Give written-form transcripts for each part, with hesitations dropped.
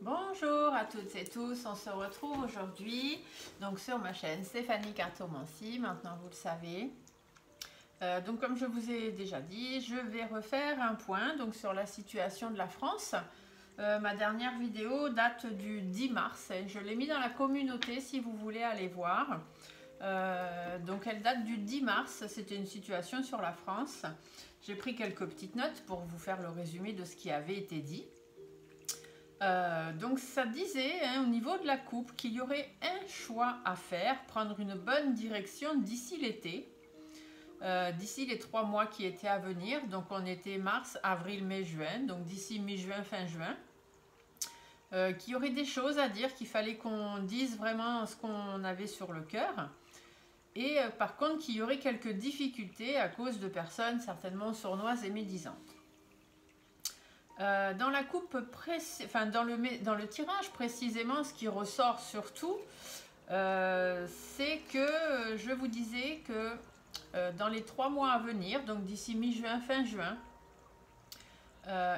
Bonjour à toutes et tous, on se retrouve aujourd'hui donc sur ma chaîne Stéphanie Cartomancie, maintenant vous le savez. Donc comme je vous ai déjà dit, je vais refaire un point donc sur la situation de la France. Ma dernière vidéo date du 10 mars, je l'ai mis dans la communauté si vous voulez aller voir. Donc elle date du 10 mars, c'était une situation sur la France. J'ai pris quelques petites notes pour vous faire le résumé de ce qui avait été dit. Donc ça disait au niveau de la coupe qu'il y aurait un choix à faire, prendre une bonne direction d'ici l'été, d'ici les 3 mois qui étaient à venir. Donc on était mars, avril, mai, juin, donc d'ici mi-juin, fin juin. Qu'il y aurait des choses à dire, qu'il fallait qu'on dise vraiment ce qu'on avait sur le cœur. Et par contre qu'il y aurait quelques difficultés à cause de personnes certainement sournoises et médisantes. Dans la coupe, dans le tirage précisément, ce qui ressort surtout, c'est que je vous disais que dans les 3 mois à venir, donc d'ici mi-juin, fin juin,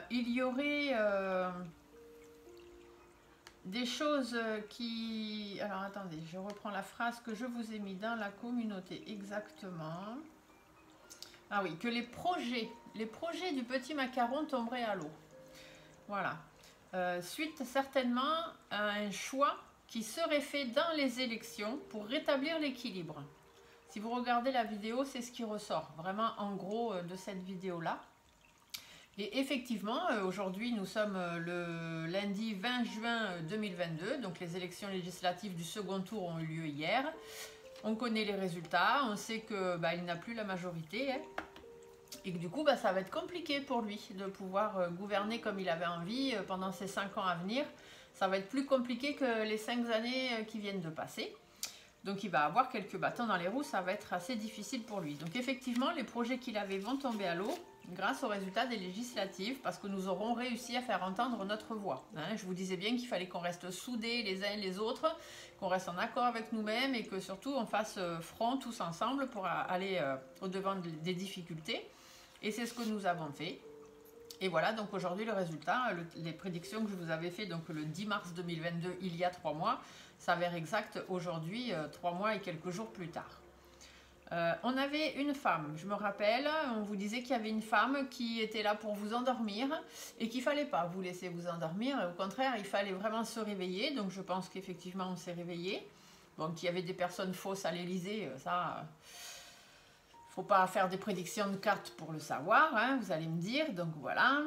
il y aurait des choses qui... Alors attendez, je reprends la phrase que je vous ai mis dans la communauté exactement. Ah oui, que les projets du petit macaron tomberaient à l'eau. Voilà. Suite certainement à un choix qui serait fait dans les élections pour rétablir l'équilibre. Si vous regardez la vidéo, c'est ce qui ressort vraiment en gros de cette vidéo-là. Et effectivement, aujourd'hui nous sommes le lundi 20 juin 2022, donc les élections législatives du second tour ont eu lieu hier. On connaît les résultats, on sait qu'il n'a plus la majorité. Et que du coup, ça va être compliqué pour lui de pouvoir gouverner comme il avait envie pendant ces 5 ans à venir. Ça va être plus compliqué que les 5 années qui viennent de passer. Donc il va avoir quelques bâtons dans les roues, ça va être assez difficile pour lui. Donc effectivement, les projets qu'il avait vont tomber à l'eau grâce aux résultats des législatives parce que nous aurons réussi à faire entendre notre voix. Je vous disais bien qu'il fallait qu'on reste soudés les uns et les autres, qu'on reste en accord avec nous-mêmes et que surtout on fasse front tous ensemble pour aller au-devant des difficultés. Et c'est ce que nous avons fait. Et voilà, donc aujourd'hui le résultat, les prédictions que je vous avais fait donc le 10 mars 2022, il y a 3 mois, s'avère exact aujourd'hui, 3 mois et quelques jours plus tard. On avait une femme, je me rappelle, on vous disait qu'il y avait une femme qui était là pour vous endormir et qu'il ne fallait pas vous laisser vous endormir. Au contraire, il fallait vraiment se réveiller. Donc je pense qu'effectivement on s'est réveillé. Bon, qu'il y avait des personnes fausses à l'Élysée, ça... Faut pas faire des prédictions de cartes pour le savoir, vous allez me dire, donc voilà.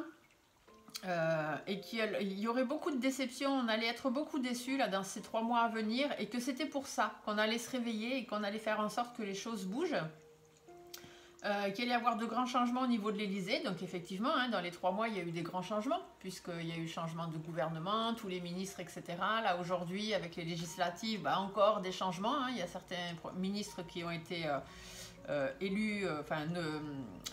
Et qu'il y aurait beaucoup de déceptions, on allait être beaucoup déçus là, dans ces 3 mois à venir, et que c'était pour ça qu'on allait se réveiller et qu'on allait faire en sorte que les choses bougent. Qu'il allait y avoir de grands changements au niveau de l'Élysée, donc effectivement, dans les 3 mois, il y a eu des grands changements, puisqu'il y a eu changement de gouvernement, tous les ministres, etc. Là, aujourd'hui, avec les législatives, encore des changements, il y a certains ministres qui ont été... élus,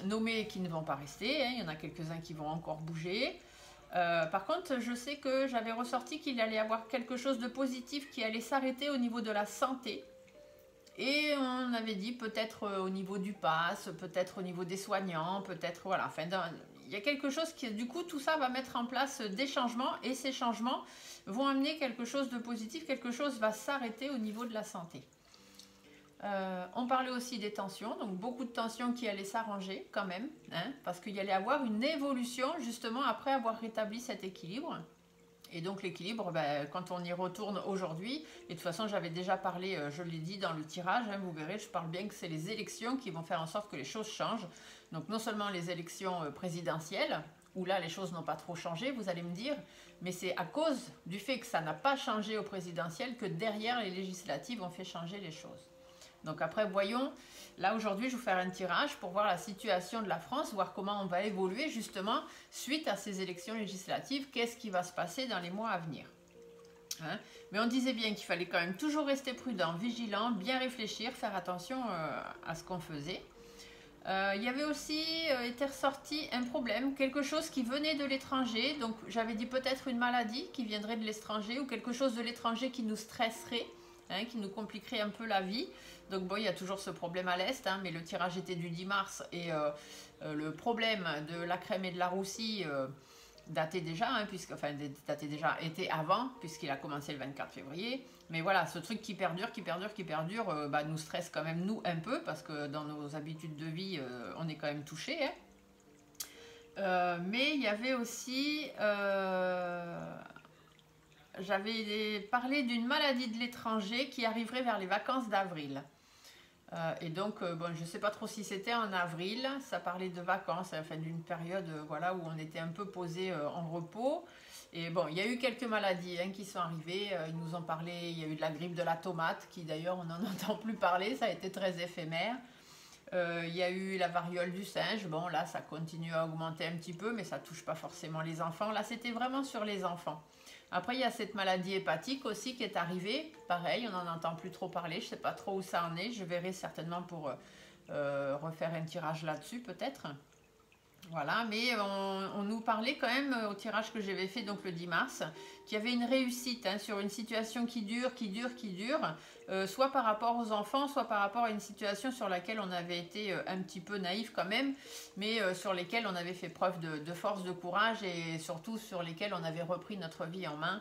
nommés qui ne vont pas rester, il y en a quelques-uns qui vont encore bouger. Par contre, je sais que j'avais ressorti qu'il allait y avoir quelque chose de positif qui allait s'arrêter au niveau de la santé. Et on avait dit peut-être au niveau du pass, peut-être au niveau des soignants, peut-être, voilà, il y a quelque chose qui, du coup, tout ça va mettre en place des changements et ces changements vont amener quelque chose de positif, quelque chose va s'arrêter au niveau de la santé. On parlait aussi des tensions, donc beaucoup de tensions qui allaient s'arranger quand même, parce qu'il y allait avoir une évolution justement après avoir rétabli cet équilibre. Et donc l'équilibre, quand on y retourne aujourd'hui, et de toute façon j'avais déjà parlé, je l'ai dit dans le tirage, vous verrez, je parle bien que c'est les élections qui vont faire en sorte que les choses changent. Donc non seulement les élections présidentielles, où là les choses n'ont pas trop changé, vous allez me dire, mais c'est à cause du fait que ça n'a pas changé au présidentiel que derrière les législatives ont fait changer les choses. Donc après, voyons, là aujourd'hui, je vais vous faire un tirage pour voir la situation de la France, voir comment on va évoluer justement suite à ces élections législatives, qu'est-ce qui va se passer dans les mois à venir. Mais on disait bien qu'il fallait quand même toujours rester prudent, vigilant, bien réfléchir, faire attention à ce qu'on faisait. Il y avait aussi été ressorti un problème, quelque chose qui venait de l'étranger, donc j'avais dit peut-être une maladie qui viendrait de l'étranger ou quelque chose de l'étranger qui nous stresserait, qui nous compliquerait un peu la vie. Donc bon, il y a toujours ce problème à l'Est, mais le tirage était du 10 mars et le problème de la crème et de la roussie daté déjà, hein, enfin daté déjà, était avant, puisqu'il a commencé le 24 février. Mais voilà, ce truc qui perdure, nous stresse quand même nous un peu, parce que dans nos habitudes de vie, on est quand même touché. Hein. Mais il y avait aussi, j'avais parlé d'une maladie de l'étranger qui arriverait vers les vacances d'avril. Et donc, bon, je ne sais pas trop si c'était en avril, ça parlait de vacances, enfin d'une période voilà, où on était un peu posé en repos. Et bon, il y a eu quelques maladies hein, qui sont arrivées, ils nous ont parlé, il y a eu de la grippe de la tomate, qui d'ailleurs on n'en entend plus parler, ça a été très éphémère. Il y a eu la variole du singe, bon là ça continue à augmenter un petit peu, mais ça ne touche pas forcément les enfants. Là c'était vraiment sur les enfants. Après il y a cette maladie hépatique aussi qui est arrivée, pareil on n'en entend plus trop parler, je ne sais pas trop où ça en est, je verrai certainement pour refaire un tirage là-dessus peut-être. Voilà, mais on nous parlait quand même au tirage que j'avais fait donc le 10 mars, qu'il y avait une réussite hein, sur une situation qui dure, soit par rapport aux enfants, soit par rapport à une situation sur laquelle on avait été un petit peu naïf quand même, mais sur lesquelles on avait fait preuve de force, de courage et surtout sur lesquelles on avait repris notre vie en main.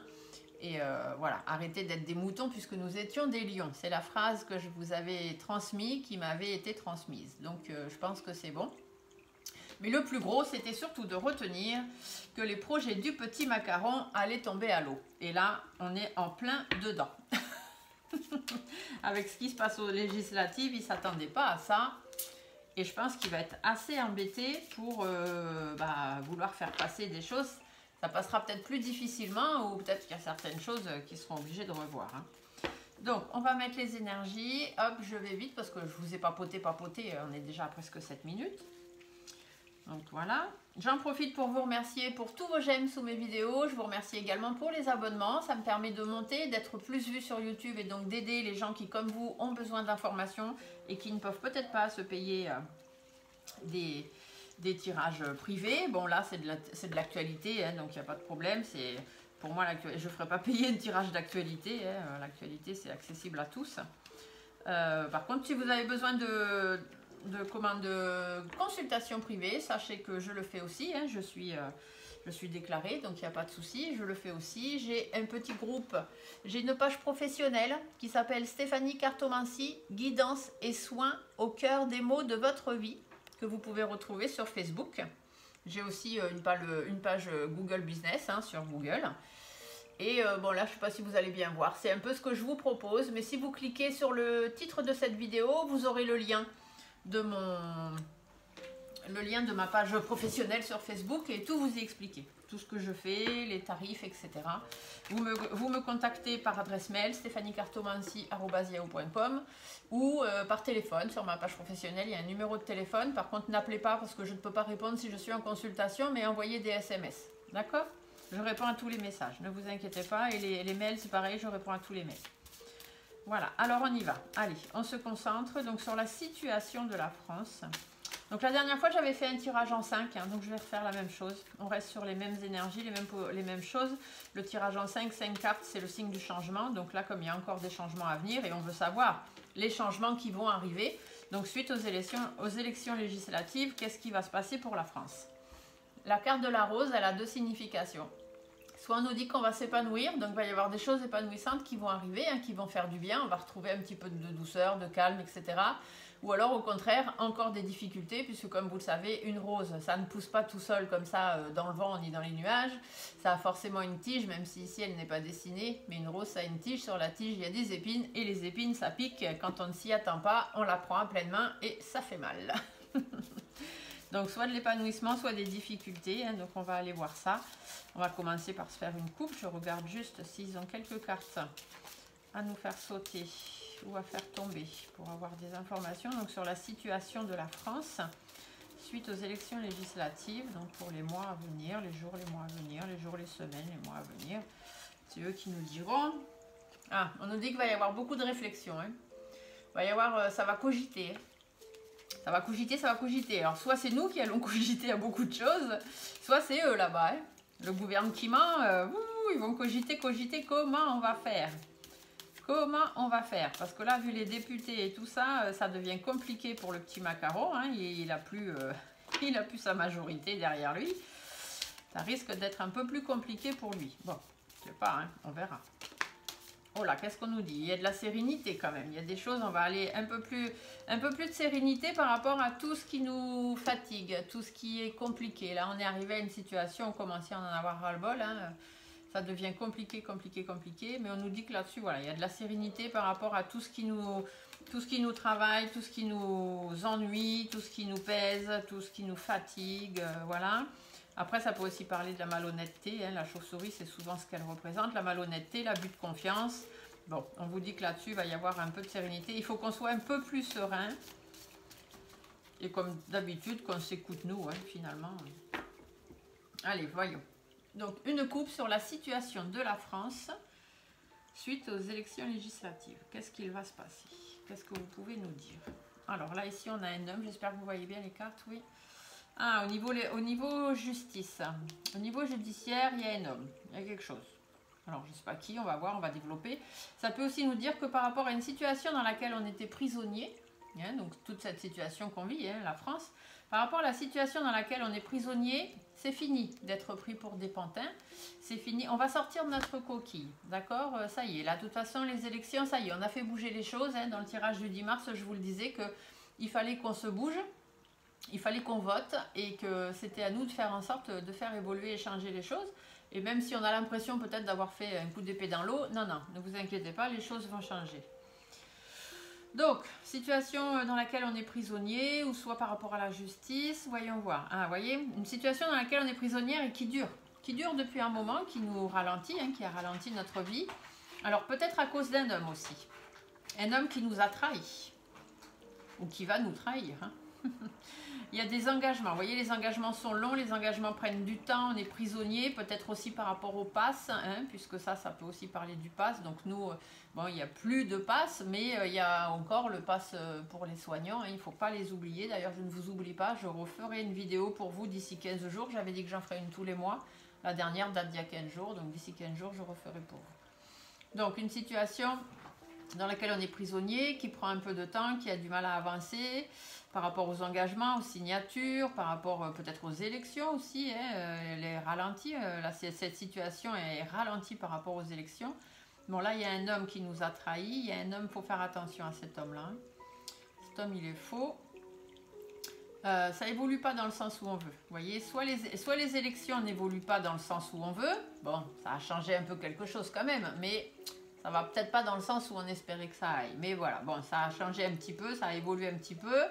Et voilà, arrêtez d'être des moutons puisque nous étions des lions. C'est la phrase que je vous avais transmise, qui m'avait été transmise. Donc je pense que c'est bon. Mais le plus gros, c'était surtout de retenir que les projets du petit macaron allaient tomber à l'eau. Et là, on est en plein dedans. Avec ce qui se passe aux législatives, il ne s'attendait pas à ça. Et je pense qu'il va être assez embêté pour vouloir faire passer des choses. Ça passera peut-être plus difficilement ou peut-être qu'il y a certaines choses qui seront obligées de revoir. Hein. Donc, on va mettre les énergies. Hop, je vais vite parce que je vous ai papoté. On est déjà à presque 7 minutes. Donc voilà, j'en profite pour vous remercier pour tous vos j'aime sous mes vidéos. Je vous remercie également pour les abonnements. Ça me permet de monter, d'être plus vu sur YouTube et donc d'aider les gens qui, comme vous, ont besoin d'informations et qui ne peuvent peut-être pas se payer des tirages privés. Bon là, c'est de l'actualité, hein, donc il n'y a pas de problème. Pour moi, je ne ferai pas payer un tirage d'actualité. Hein. L'actualité, c'est accessible à tous. Par contre, si vous avez besoin de consultation privée, sachez que je le fais aussi, hein, je suis déclarée, donc il n'y a pas de souci, je le fais aussi. J'ai un petit groupe, j'ai une page professionnelle qui s'appelle Stéphanie Cartomanci, guidance et soins au cœur des maux de votre vie, que vous pouvez retrouver sur Facebook. J'ai aussi une page Google Business hein, sur Google. Et bon là, je ne sais pas si vous allez bien voir, c'est un peu ce que je vous propose, mais si vous cliquez sur le titre de cette vidéo, vous aurez le lien de ma page professionnelle sur Facebook et tout vous y expliquer. Tout ce que je fais, les tarifs, etc. Vous me contactez par adresse mail stéphaniecartomanci@yahoo.com ou par téléphone sur ma page professionnelle. Il y a un numéro de téléphone. Par contre, n'appelez pas parce que je ne peux pas répondre si je suis en consultation, mais envoyez des SMS. D'accord ? Je réponds à tous les messages. Ne vous inquiétez pas. Et les mails, c'est pareil, je réponds à tous les mails. Voilà, alors on y va. Allez, on se concentre donc sur la situation de la France. Donc la dernière fois, j'avais fait un tirage en 5, hein, donc je vais refaire la même chose. On reste sur les mêmes énergies, les mêmes choses. Le tirage en 5 cartes, c'est le signe du changement. Donc là, comme il y a encore des changements à venir et on veut savoir les changements qui vont arriver. Donc suite aux élections législatives, qu'est-ce qui va se passer pour la France? La carte de la rose, elle a deux significations. Soit on nous dit qu'on va s'épanouir, donc il va y avoir des choses épanouissantes qui vont arriver, hein, qui vont faire du bien, on va retrouver un petit peu de douceur, de calme, etc. Ou alors au contraire, encore des difficultés, puisque comme vous le savez, une rose, ça ne pousse pas tout seul comme ça dans le vent ni dans les nuages. Ça a forcément une tige, même si ici elle n'est pas dessinée, mais une rose ça a une tige, sur la tige il y a des épines, et les épines ça pique, quand on ne s'y attend pas, on la prend à pleine main et ça fait mal. Donc soit de l'épanouissement, soit des difficultés, hein, donc on va aller voir ça. On va commencer par se faire une coupe. Je regarde juste s'ils ont quelques cartes à nous faire sauter ou à faire tomber pour avoir des informations. Donc sur la situation de la France suite aux élections législatives, donc pour les mois à venir, les jours, les mois à venir, les jours, les semaines, les mois à venir. C'est eux qui nous diront. Ah, on nous dit qu'il va y avoir beaucoup de réflexion. Hein. Il va y avoir, ça va cogiter. Ça va cogiter, ça va cogiter. Alors soit c'est nous qui allons cogiter à beaucoup de choses, soit c'est eux là-bas. Hein. Le gouvernement, ils vont cogiter comment on va faire. Comment on va faire? Parce que là, vu les députés et tout ça, ça devient compliqué pour le petit macaron. Hein. Il a plus sa majorité derrière lui. Ça risque d'être un peu plus compliqué pour lui. Bon, je sais pas, hein, on verra. Oh là, qu'est-ce qu'on nous dit? Il y a de la sérénité quand même. Il y a des choses, on va aller un peu plus de sérénité par rapport à tout ce qui nous fatigue, tout ce qui est compliqué. Là, on est arrivé à une situation, on commence à en avoir ras-le-bol. Hein. Ça devient compliqué, compliqué, compliqué. Mais on nous dit que là-dessus, voilà, il y a de la sérénité par rapport à tout ce qui nous travaille, tout ce qui nous ennuie, tout ce qui nous pèse, tout ce qui nous fatigue. Voilà. Après, ça peut aussi parler de la malhonnêteté. Hein. La chauve-souris, c'est souvent ce qu'elle représente. La malhonnêteté, l'abus de confiance. Bon, on vous dit que là-dessus, il va y avoir un peu de sérénité. Il faut qu'on soit un peu plus serein. Et comme d'habitude, qu'on s'écoute nous, hein, finalement. Allez, voyons. Donc, une coupe sur la situation de la France suite aux élections législatives. Qu'est-ce qu'il va se passer? Qu'est-ce que vous pouvez nous dire? Alors là, ici, on a un homme. J'espère que vous voyez bien les cartes, oui. Ah, au niveau justice, au niveau judiciaire, il y a un homme, il y a quelque chose. Alors, je ne sais pas qui, on va voir, on va développer. Ça peut aussi nous dire que par rapport à une situation dans laquelle on était prisonnier, hein, donc toute cette situation qu'on vit, hein, la France, par rapport à la situation dans laquelle on est prisonnier, c'est fini d'être pris pour des pantins, c'est fini, on va sortir de notre coquille, d'accord? Ça y est, là, de toute façon, les élections, ça y est, on a fait bouger les choses, hein, dans le tirage du 10 mars, je vous le disais qu'il fallait qu'on se bouge. Il fallait qu'on vote et que c'était à nous de faire en sorte de faire évoluer et changer les choses. Et même si on a l'impression peut-être d'avoir fait un coup d'épée dans l'eau, non, non, ne vous inquiétez pas, les choses vont changer. Donc, situation dans laquelle on est prisonnier, ou soit par rapport à la justice, voyons voir. Ah, vous voyez, une situation dans laquelle on est prisonnière et qui dure depuis un moment, qui nous ralentit, hein, qui a ralenti notre vie. Alors, peut-être à cause d'un homme aussi. Un homme qui nous a trahis, ou qui va nous trahir, hein. Il y a des engagements, vous voyez, les engagements sont longs, les engagements prennent du temps, on est prisonnier, peut-être aussi par rapport au pass, hein, puisque ça peut aussi parler du pass. Donc nous, bon, il n'y a plus de pass, mais il y a encore le pass pour les soignants, hein, il ne faut pas les oublier. D'ailleurs, je ne vous oublie pas, je referai une vidéo pour vous d'ici 15 jours. J'avais dit que j'en ferais une tous les mois. La dernière date d'il y a 15 jours, donc d'ici 15 jours, je referai pour vous. Donc une situation dans laquelle on est prisonnier, qui prend un peu de temps, qui a du mal à avancer, par rapport aux engagements, aux signatures, par rapport peut-être aux élections aussi, hein, elle est ralentie, cette situation est ralentie par rapport aux élections. Bon, là, il y a un homme qui nous a trahis, il y a un homme, il faut faire attention à cet homme-là. Hein. Cet homme, il est faux. Ça évolue pas dans le sens où on veut. Vous voyez, soit les élections n'évoluent pas dans le sens où on veut, bon, ça a changé un peu quelque chose quand même, mais ça va peut-être pas dans le sens où on espérait que ça aille. Mais voilà, bon, ça a changé un petit peu, ça a évolué un petit peu.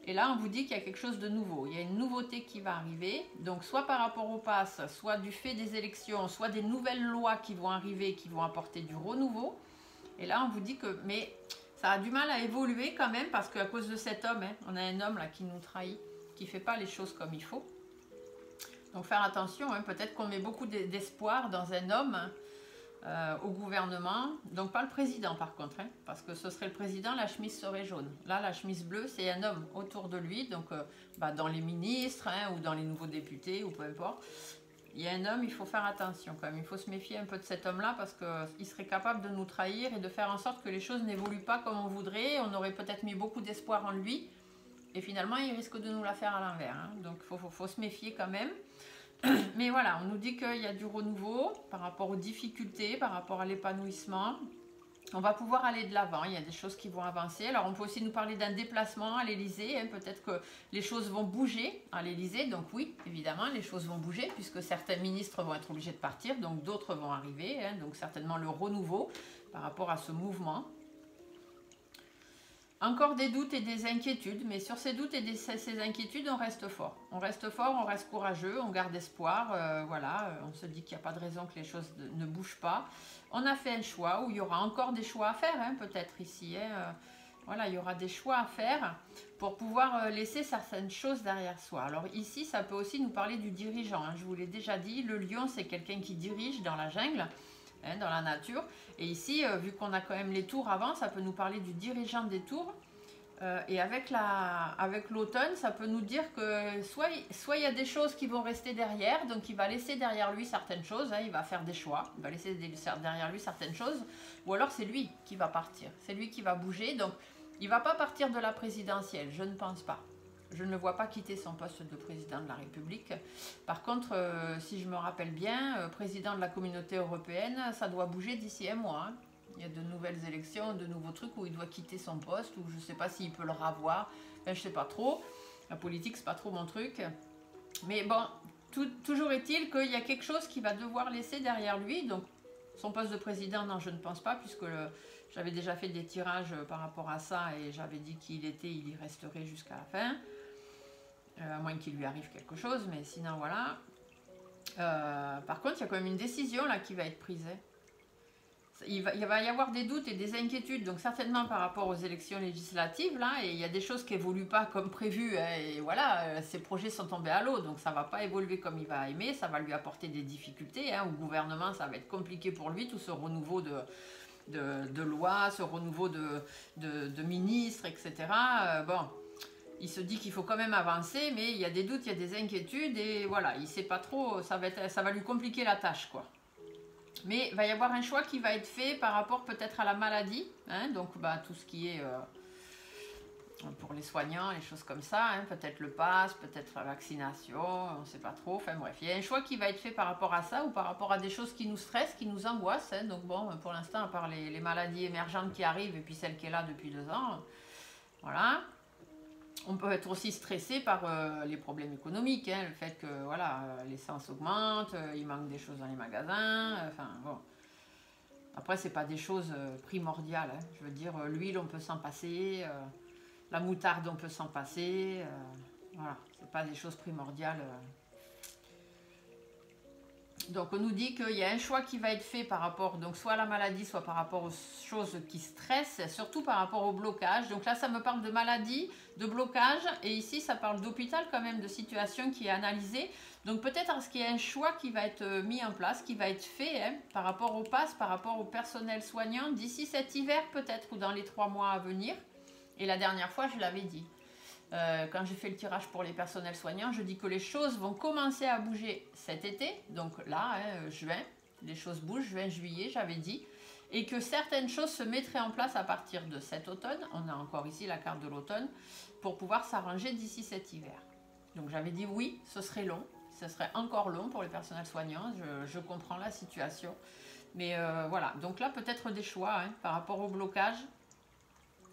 Et là, on vous dit qu'il y a quelque chose de nouveau. Il y a une nouveauté qui va arriver. Donc, soit par rapport au pass, soit du fait des élections, soit des nouvelles lois qui vont arriver, qui vont apporter du renouveau. Et là, on vous dit que... Mais ça a du mal à évoluer quand même, parce qu'à cause de cet homme, hein, on a un homme là qui nous trahit, qui ne fait pas les choses comme il faut. Donc, faire attention, hein, peut-être qu'on met beaucoup d'espoir dans un homme... au gouvernement, donc pas le président par contre, hein, parce que ce serait le président, la chemise serait jaune. Là, la chemise bleue, c'est un homme autour de lui, donc dans les ministres, hein, ou dans les nouveaux députés, ou peu importe. Il y a un homme, il faut faire attention quand même, il faut se méfier un peu de cet homme-là, parce qu'il serait capable de nous trahir et de faire en sorte que les choses n'évoluent pas comme on voudrait. On aurait peut-être mis beaucoup d'espoir en lui, et finalement, il risque de nous la faire à l'envers. Hein. Donc, faut se méfier quand même. Mais voilà, on nous dit qu'il y a du renouveau par rapport aux difficultés, par rapport à l'épanouissement. On va pouvoir aller de l'avant, il y a des choses qui vont avancer. Alors on peut aussi nous parler d'un déplacement à l'Elysée, hein. Peut-être que les choses vont bouger à l'Elysée. Donc oui, évidemment, les choses vont bouger puisque certains ministres vont être obligés de partir, donc d'autres vont arriver. Hein. Donc certainement le renouveau par rapport à ce mouvement. Encore des doutes et des inquiétudes, mais sur ces doutes et ces inquiétudes, on reste fort. On reste fort, on reste courageux, on garde espoir, voilà, on se dit qu'il n'y a pas de raison que les choses ne bougent pas. On a fait un choix, où il y aura encore des choix à faire, hein, peut-être ici. Hein, voilà, il y aura des choix à faire pour pouvoir laisser certaines choses derrière soi. Alors ici, ça peut aussi nous parler du dirigeant. Hein, je vous l'ai déjà dit, le lion, c'est quelqu'un qui dirige dans la jungle. Hein, dans la nature. Et ici, vu qu'on a quand même les tours avant, ça peut nous parler du dirigeant des tours. Et avec l'automne, ça peut nous dire que soit il y a des choses qui vont rester derrière, donc il va laisser derrière lui certaines choses, hein, il va faire des choix, il va laisser derrière lui certaines choses, ou alors c'est lui qui va partir, c'est lui qui va bouger, donc il ne va pas partir de la présidentielle, je ne pense pas. je ne le vois pas quitter son poste de président de la République. Par contre, si je me rappelle bien, président de la communauté européenne, ça doit bouger d'ici un mois. Hein. Il y a de nouvelles élections, de nouveaux trucs où il doit quitter son poste, ou je ne sais pas s'il peut le ravoir. Enfin, je ne sais pas trop. La politique, c'est pas trop mon truc. Mais bon, toujours est-il qu'il y a quelque chose qu'il va devoir laisser derrière lui. Donc, son poste de président, non, je ne pense pas, puisque j'avais déjà fait des tirages par rapport à ça et j'avais dit qu'il y resterait jusqu'à la fin. À moins qu'il lui arrive quelque chose, mais sinon, voilà. Par contre, il y a quand même une décision là qui va être prise. Hein. Il va y avoir des doutes et des inquiétudes, donc certainement par rapport aux élections législatives, là, et il y a des choses qui évoluent pas comme prévu, hein, et voilà, ces projets sont tombés à l'eau, donc ça va pas évoluer comme il va aimer, ça va lui apporter des difficultés, hein, au gouvernement, ça va être compliqué pour lui, tout ce renouveau de lois, ce renouveau de ministres, etc. Bon, il se dit qu'il faut quand même avancer, mais il y a des doutes, il y a des inquiétudes, et voilà, il sait pas trop, ça va lui compliquer la tâche, quoi. Mais il va y avoir un choix qui va être fait par rapport peut-être à la maladie, hein, donc bah, tout ce qui est pour les soignants, les choses comme ça, hein, peut-être le pass, peut-être la vaccination, on ne sait pas trop, enfin bref, il y a un choix qui va être fait par rapport à ça ou par rapport à des choses qui nous stressent, qui nous angoissent, hein, donc bon, pour l'instant, à part les maladies émergentes qui arrivent et puis celle qui est là depuis 2 ans, voilà. On peut être aussi stressé par les problèmes économiques, hein, le fait que voilà, l'essence augmente, il manque des choses dans les magasins, enfin bon. Après, c'est pas des choses primordiales, hein. Je veux dire, l'huile, on peut s'en passer, la moutarde, on peut s'en passer, voilà, c'est pas des choses primordiales. Donc on nous dit qu'il y a un choix qui va être fait par rapport, donc soit à la maladie, soit par rapport aux choses qui stressent, surtout par rapport au blocage. Donc là, ça me parle de maladie, de blocage, et ici, ça parle d'hôpital quand même, de situation qui est analysée. Donc peut-être qu'il y a un choix qui va être mis en place, qui va être fait, hein, par rapport au pass, par rapport au personnel soignant, d'ici cet hiver peut-être, ou dans les 3 mois à venir. Et la dernière fois, je l'avais dit. Quand j'ai fait le tirage pour les personnels soignants, je dis que les choses vont commencer à bouger cet été, donc là, hein, juin, les choses bougent, juin, juillet, j'avais dit, et que certaines choses se mettraient en place à partir de cet automne, on a encore ici la carte de l'automne, pour pouvoir s'arranger d'ici cet hiver. Donc j'avais dit oui, ce serait long, ce serait encore long pour les personnels soignants, je comprends la situation, mais voilà, donc là peut-être des choix, hein, par rapport au blocage.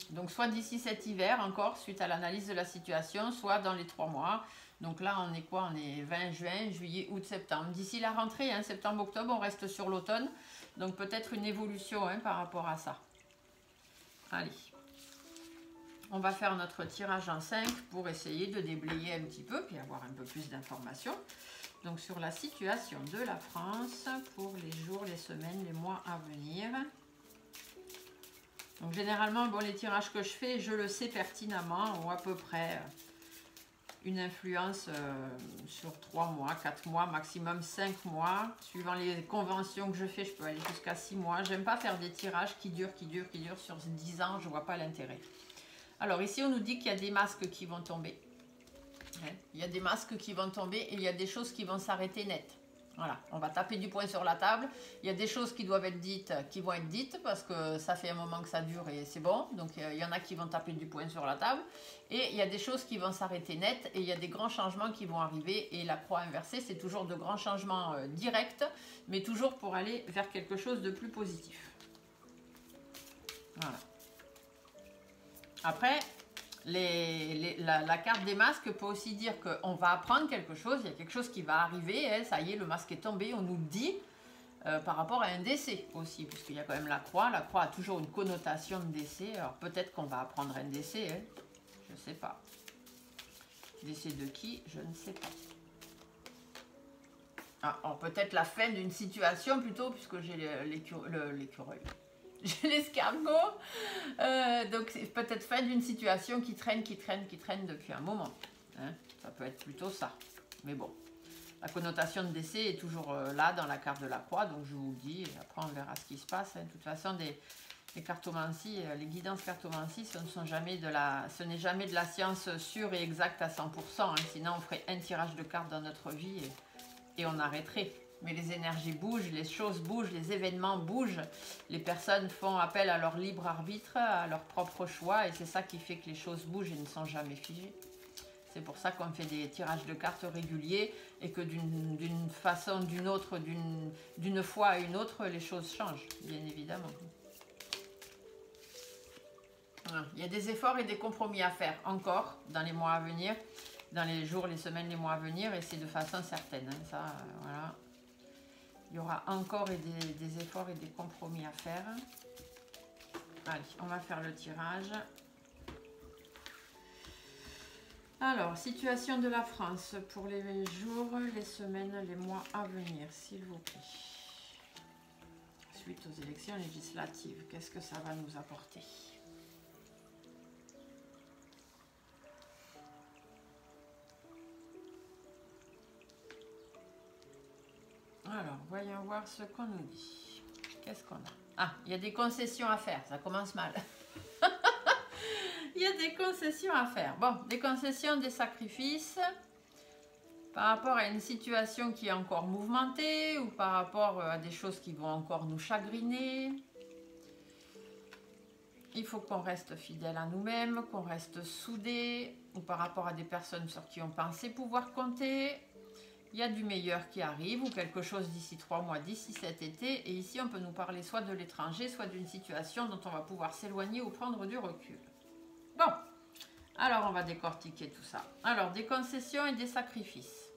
Donc soit d'ici cet hiver encore, suite à l'analyse de la situation, soit dans les 3 mois. Donc là, on est quoi? On est 20 juin, juillet, août, septembre. D'ici la rentrée, hein, septembre, octobre, on reste sur l'automne. Donc peut-être une évolution, hein, par rapport à ça. Allez. On va faire notre tirage en 5 pour essayer de déblayer un petit peu, puis avoir un peu plus d'informations. Donc sur la situation de la France pour les jours, les semaines, les mois à venir. Donc généralement, bon, les tirages que je fais, je le sais pertinemment, ont à peu près une influence sur 3 mois, 4 mois, maximum 5 mois. Suivant les conventions que je fais, je peux aller jusqu'à 6 mois. J'aime pas faire des tirages qui durent sur 10 ans, je vois pas l'intérêt. Alors ici, on nous dit qu'il y a des masques qui vont tomber. Il y a des masques qui vont tomber et il y a des choses qui vont s'arrêter net. Voilà, on va taper du poing sur la table. Il y a des choses qui doivent être dites, qui vont être dites parce que ça fait un moment que ça dure et c'est bon. Donc il y en a qui vont taper du poing sur la table. Et il y a des choses qui vont s'arrêter net et il y a des grands changements qui vont arriver. Et la croix inversée, c'est toujours de grands changements directs, mais toujours pour aller vers quelque chose de plus positif. Voilà. Après, la carte des masques peut aussi dire qu'on va apprendre quelque chose, il y a quelque chose qui va arriver, hein, ça y est, le masque est tombé, on nous le dit, par rapport à un décès aussi, puisqu'il y a quand même la croix a toujours une connotation de décès, alors peut-être qu'on va apprendre un décès, hein, je ne sais pas. Décès de qui? Je ne sais pas. Ah, alors peut-être la fin d'une situation plutôt, puisque j'ai l'écureuil. J'ai l'escargot, donc c'est peut-être fin d'une situation qui traîne depuis un moment. Hein, ça peut être plutôt ça. Mais bon, la connotation de décès est toujours là dans la carte de la croix, donc je vous le dis, et après on verra ce qui se passe. Hein. De toute façon, les cartomancies, les guidances cartomancies, ce n'est jamais de la science sûre et exacte à 100%. Hein, sinon, on ferait un tirage de cartes dans notre vie et on arrêterait. Mais les énergies bougent, les choses bougent, les événements bougent. Les personnes font appel à leur libre arbitre, à leur propre choix. Et c'est ça qui fait que les choses bougent et ne sont jamais figées. C'est pour ça qu'on fait des tirages de cartes réguliers et que d'une façon, d'une autre, d'une fois à une autre, les choses changent, bien évidemment. Voilà. Il y a des efforts et des compromis à faire encore dans les mois à venir, dans les jours, les semaines, les mois à venir, et c'est de façon certaine. Hein, ça, voilà. Il y aura encore des efforts et des compromis à faire. Allez, on va faire le tirage. Alors, situation de la France pour les jours, les semaines, les mois à venir, s'il vous plaît. Suite aux élections législatives, qu'est-ce que ça va nous apporter? Alors, voyons voir ce qu'on nous dit. Qu'est-ce qu'on a? Ah, il y a des concessions à faire, ça commence mal. Il y a des concessions à faire. Bon, des concessions, des sacrifices par rapport à une situation qui est encore mouvementée ou par rapport à des choses qui vont encore nous chagriner. Il faut qu'on reste fidèle à nous-mêmes, qu'on reste soudés ou par rapport à des personnes sur qui on pensait pouvoir compter. Il y a du meilleur qui arrive ou quelque chose d'ici 3 mois, d'ici cet été. Et ici, on peut nous parler soit de l'étranger, soit d'une situation dont on va pouvoir s'éloigner ou prendre du recul. Bon, alors on va décortiquer tout ça. Alors, des concessions et des sacrifices.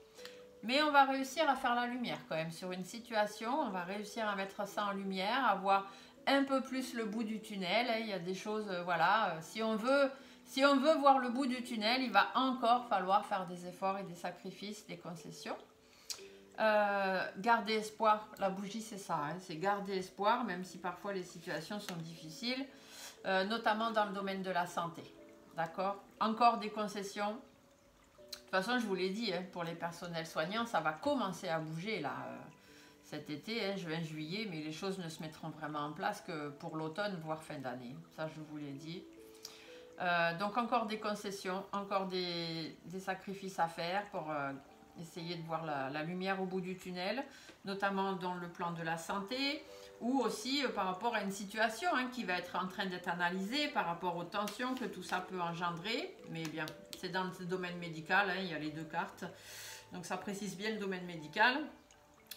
Mais on va réussir à faire la lumière quand même sur une situation. On va réussir à mettre ça en lumière, à voir un peu plus le bout du tunnel. Il y a des choses, voilà, si on veut voir le bout du tunnel, il va encore falloir faire des efforts et des sacrifices, des concessions. Garder espoir, la bougie c'est ça, hein, c'est garder espoir, même si parfois les situations sont difficiles, notamment dans le domaine de la santé. D'accord? Encore des concessions. De toute façon, je vous l'ai dit, hein, pour les personnels soignants, ça va commencer à bouger là, cet été, hein, juin, juillet, mais les choses ne se mettront vraiment en place que pour l'automne, voire fin d'année. Ça, je vous l'ai dit. Donc encore des concessions, encore des sacrifices à faire pour essayer de voir la lumière au bout du tunnel, notamment dans le plan de la santé ou aussi par rapport à une situation hein, qui va être en train d'être analysée par rapport aux tensions que tout ça peut engendrer. Mais bien, c'est dans le domaine médical, hein, il y a les deux cartes, donc ça précise bien le domaine médical.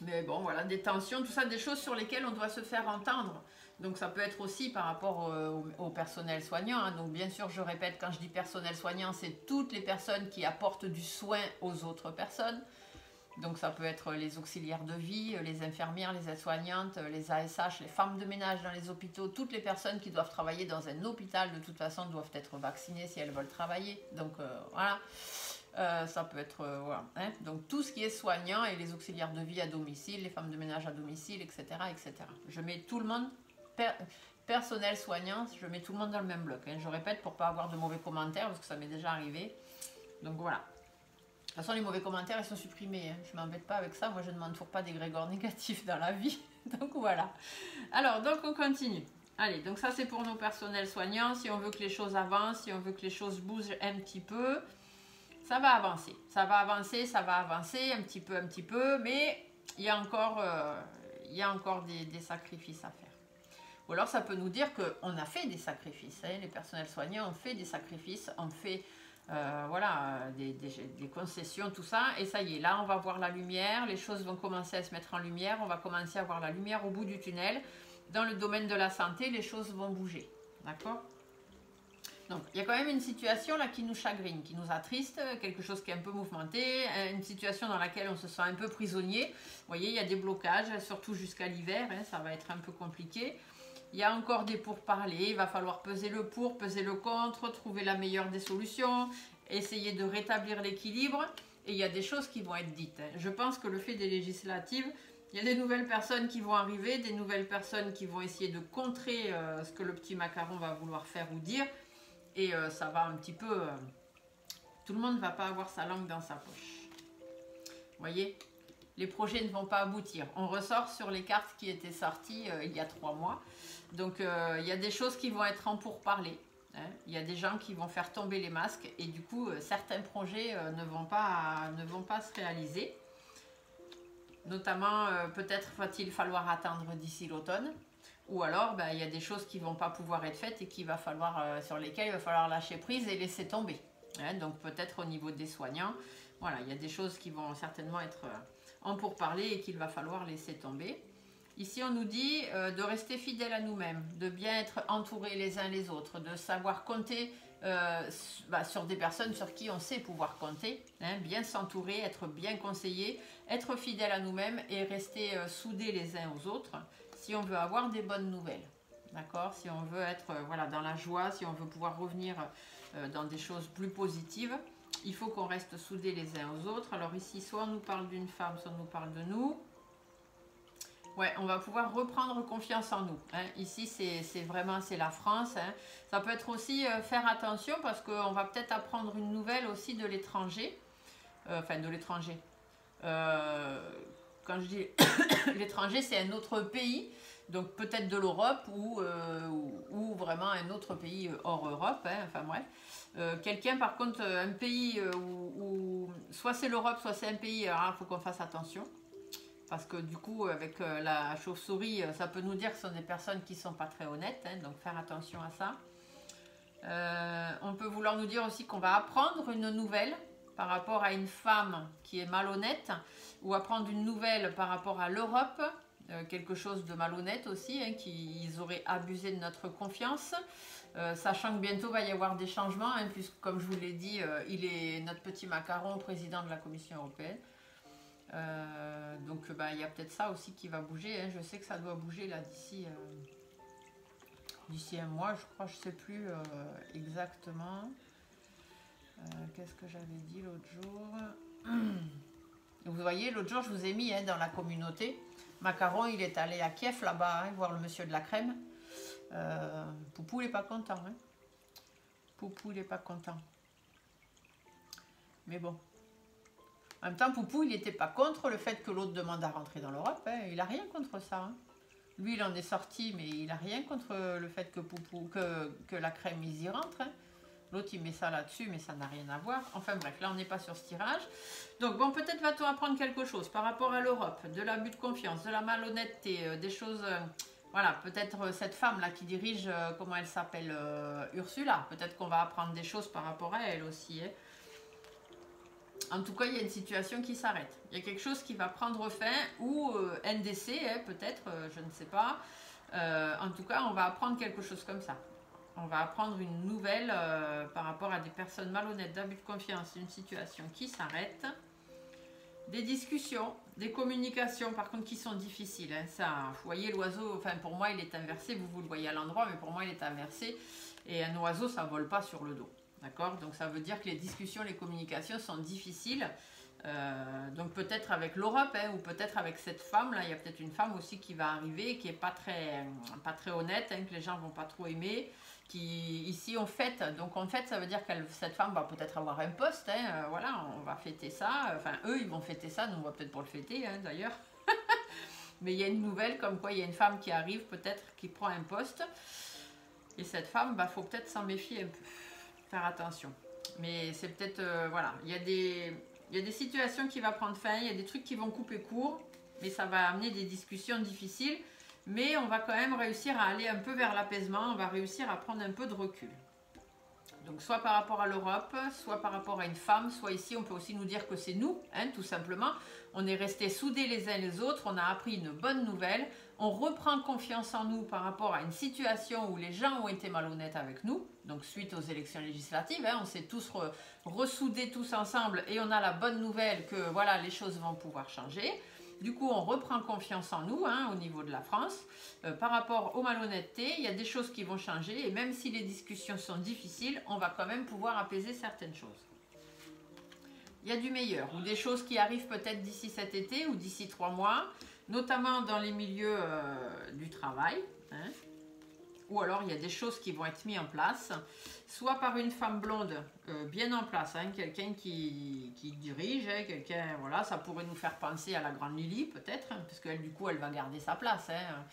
Mais bon, voilà, des tensions, tout ça, des choses sur lesquelles on doit se faire entendre. Donc ça peut être aussi par rapport au personnel soignant. Hein. Donc bien sûr, je répète, quand je dis personnel soignant, c'est toutes les personnes qui apportent du soin aux autres personnes. Donc ça peut être les auxiliaires de vie, les infirmières, les aides-soignantes, les ASH, les femmes de ménage dans les hôpitaux. Toutes les personnes qui doivent travailler dans un hôpital, de toute façon, doivent être vaccinées si elles veulent travailler. Donc voilà. Ça peut être, voilà, hein. Donc tout ce qui est soignant et les auxiliaires de vie à domicile, les femmes de ménage à domicile, etc. etc. Je mets tout le monde, personnel soignant, je mets tout le monde dans le même bloc. Hein. Je répète pour pas avoir de mauvais commentaires parce que ça m'est déjà arrivé. Donc voilà. De toute façon, les mauvais commentaires, ils sont supprimés. Hein. Je ne m'embête pas avec ça. Moi, je ne m'entoure pas d'égrégores négatifs dans la vie. Donc voilà. Alors, donc on continue. Allez, donc ça c'est pour nos personnels soignants. Si on veut que les choses avancent, si on veut que les choses bougent un petit peu, ça va avancer. Ça va avancer, un petit peu. Mais il y a encore, des sacrifices à faire. Ou alors ça peut nous dire qu'on a fait des sacrifices. Hein. Les personnels soignants ont fait des sacrifices, ont fait voilà, des concessions, tout ça. Et ça y est, là on va voir la lumière. Les choses vont commencer à se mettre en lumière. On va commencer à voir la lumière au bout du tunnel. Dans le domaine de la santé, les choses vont bouger. D'accord ? Donc, il y a quand même une situation là qui nous chagrine, qui nous attriste, quelque chose qui est un peu mouvementé, une situation dans laquelle on se sent un peu prisonnier. Vous voyez, il y a des blocages, surtout jusqu'à l'hiver, hein, ça va être un peu compliqué. Il y a encore des pourparlers, il va falloir peser le pour, peser le contre, trouver la meilleure des solutions, essayer de rétablir l'équilibre. Et il y a des choses qui vont être dites. Hein. Je pense que le fait des législatives, il y a des nouvelles personnes qui vont arriver, des nouvelles personnes qui vont essayer de contrer ce que le petit macaron va vouloir faire ou dire. Et ça va un petit peu... tout le monde ne va pas avoir sa langue dans sa poche. Vous voyez ? Les projets ne vont pas aboutir. On ressort sur les cartes qui étaient sorties il y a 3 mois. Donc, il y a des choses qui vont être en pourparlers. Hein. Il y a des gens qui vont faire tomber les masques. Et du coup, certains projets ne vont pas se réaliser. Notamment, peut-être va-t-il falloir attendre d'ici l'automne. Ou alors, ben, il y a des choses qui ne vont pas pouvoir être faites et sur lesquelles il va falloir lâcher prise et laisser tomber. Hein, donc peut-être au niveau des soignants, voilà, il y a des choses qui vont certainement être en pourparlers et qu'il va falloir laisser tomber. Ici, on nous dit de rester fidèle à nous-mêmes, de bien être entourés les uns les autres, de savoir compter sur des personnes sur qui on sait pouvoir compter, hein, bien s'entourer, être bien conseillé, être fidèle à nous-mêmes et rester soudés les uns aux autres si on veut avoir des bonnes nouvelles. D'accord? Si on veut être voilà, dans la joie, si on veut pouvoir revenir dans des choses plus positives, il faut qu'on reste soudés les uns aux autres. Alors ici, soit on nous parle d'une femme, soit on nous parle de nous. Ouais, on va pouvoir reprendre confiance en nous. Hein. Ici, c'est vraiment, c'est la France. Hein. Ça peut être aussi faire attention parce qu'on va peut-être apprendre une nouvelle aussi de l'étranger. Enfin, de l'étranger. Quand je dis l'étranger, c'est un autre pays. Donc peut-être de l'Europe ou vraiment un autre pays hors Europe. Hein. Enfin bref. Quelqu'un, par contre, un pays où soit c'est l'Europe, soit c'est un pays, alors il faut qu'on fasse attention. Parce que du coup, avec la chauve-souris, ça peut nous dire que ce sont des personnes qui ne sont pas très honnêtes, hein, donc faire attention à ça. On peut vouloir nous dire aussi qu'on va apprendre une nouvelle par rapport à une femme qui est malhonnête, ou apprendre une nouvelle par rapport à l'Europe, quelque chose de malhonnête aussi, hein, qu'ils auraient abusé de notre confiance, sachant que bientôt va y avoir des changements, hein, puisque comme je vous l'ai dit, il est notre petit macaron, président de la Commission européenne. Donc il y a peut-être ça aussi qui va bouger, hein. Je sais que ça doit bouger là d'ici un mois, je crois, je sais plus exactement. Qu'est-ce que j'avais dit l'autre jour? Vous voyez, l'autre jour je vous ai mis hein, dans la communauté, Macaron il est allé à Kiev là-bas, hein, voir le monsieur de la crème. Poupou il est pas content, hein. Poupou il est pas content, mais bon. En même temps, Poupou, il n'était pas contre le fait que l'autre demande à rentrer dans l'Europe. Hein. Il n'a rien contre ça. Hein. Lui, il en est sorti, mais il n'a rien contre le fait que Poupou, que la crème, ils y rentrent. Hein. L'autre, il met ça là-dessus, mais ça n'a rien à voir. Enfin bref, là, on n'est pas sur ce tirage. Donc bon, peut-être va-t-on apprendre quelque chose par rapport à l'Europe, de l'abus de confiance, de la malhonnêteté, des choses... voilà, peut-être cette femme-là qui dirige, comment elle s'appelle, Ursula. Peut-être qu'on va apprendre des choses par rapport à elle aussi. Hein. En tout cas, il y a une situation qui s'arrête. Il y a quelque chose qui va prendre fin ou NDC, hein, peut-être, je ne sais pas. En tout cas, on va apprendre quelque chose comme ça. On va apprendre une nouvelle par rapport à des personnes malhonnêtes, d'abus de confiance, une situation qui s'arrête. Des discussions, des communications, par contre, qui sont difficiles. Hein, ça, vous voyez l'oiseau, enfin pour moi, il est inversé. Vous le voyez à l'endroit, mais pour moi, il est inversé. Et un oiseau, ça ne vole pas sur le dos. D'accord? Donc ça veut dire que les discussions, les communications sont difficiles. Donc peut-être avec l'Europe, hein, ou peut-être avec cette femme-là, il y a peut-être une femme aussi qui va arriver, qui n'est pas très honnête, hein, que les gens ne vont pas trop aimer, qui ici on fête. Donc en fait, ça veut dire que cette femme va peut-être avoir un poste, hein, voilà, on va fêter ça. Enfin, eux, ils vont fêter ça, nous on va peut-être pour le fêter, hein, d'ailleurs. Mais il y a une nouvelle comme quoi il y a une femme qui arrive, peut-être, qui prend un poste. Et cette femme, faut peut-être s'en méfier un peu. Faire attention. Mais c'est peut-être, voilà, il y a des situations qui vont prendre fin, il y a des trucs qui vont couper court, mais ça va amener des discussions difficiles. Mais on va quand même réussir à aller un peu vers l'apaisement, on va réussir à prendre un peu de recul. Donc soit par rapport à l'Europe, soit par rapport à une femme, soit ici on peut aussi nous dire que c'est nous, hein, tout simplement. On est restés soudés les uns les autres, on a appris une bonne nouvelle, on reprend confiance en nous par rapport à une situation où les gens ont été malhonnêtes avec nous, donc suite aux élections législatives, hein, on s'est tous ressoudés tous ensemble et on a la bonne nouvelle que voilà, les choses vont pouvoir changer. Du coup, on reprend confiance en nous, hein, au niveau de la France. Par rapport aux malhonnêtetés, il y a des choses qui vont changer et même si les discussions sont difficiles, on va quand même pouvoir apaiser certaines choses. Il y a du meilleur ou des choses qui arrivent peut-être d'ici cet été ou d'ici 3 mois, notamment dans les milieux du travail. Hein. Ou alors, il y a des choses qui vont être mises en place, soit par une femme blonde bien en place, hein, quelqu'un qui dirige, hein, quelqu'un, voilà, ça pourrait nous faire penser à la grande Lily, peut-être, hein, parce qu'elle, du coup, elle va garder sa place. Hein.